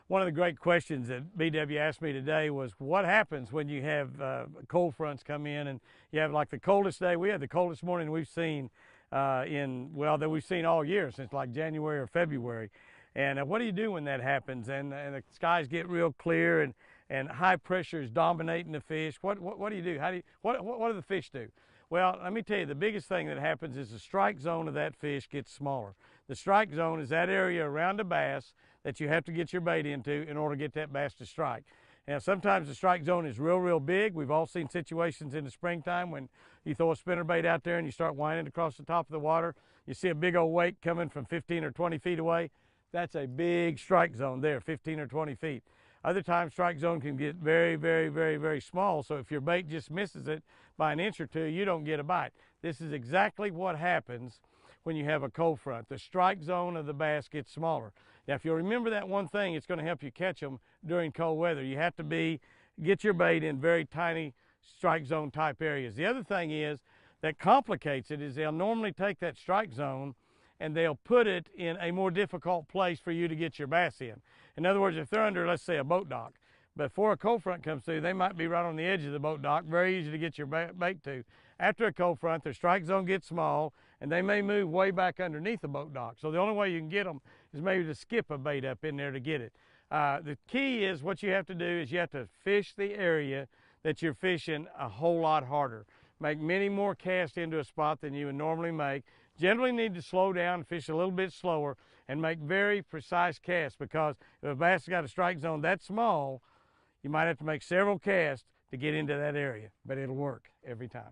One of the great questions that BW asked me today was what happens when you have cold fronts come in and you have like the coldest day. We had the coldest morning we've seen that we've seen all year since like January or February. And what do you do when that happens and the skies get real clear and high pressure is dominating the fish? What do you do? What do the fish do? Well, let me tell you, the biggest thing that happens is the strike zone of that fish gets smaller. The strike zone is that area around a bass that you have to get your bait into in order to get that bass to strike. Now, sometimes the strike zone is real big. We've all seen situations in the springtime when you throw a spinnerbait out there and you start winding across the top of the water. You see a big old wake coming from 15 or 20 feet away. That's a big strike zone there, 15 or 20 feet. Other times, strike zone can get very small, so if your bait just misses it by an inch or two, you don't get a bite. This is exactly what happens when you have a cold front. The strike zone of the bass gets smaller. Now, if you remember that one thing, it's going to help you catch them during cold weather. You have to get your bait in very tiny strike zone type areas. The other thing is that complicates it is they'll normally take that strike zone and they'll put it in a more difficult place for you to get your bass in. In other words, if they're under, let's say, a boat dock, before a cold front comes through, they might be right on the edge of the boat dock, very easy to get your bait to. After a cold front, their strike zone gets small, and they may move way back underneath the boat dock. So the only way you can get them is maybe to skip a bait up in there to get it. The key is what you have to do is you have to fish the area that you're fishing a whole lot harder. Make many more casts into a spot than you would normally make. Generally need to slow down, fish a little bit slower, and make very precise casts, because if a bass has got a strike zone that small, you might have to make several casts to get into that area, but it'll work every time.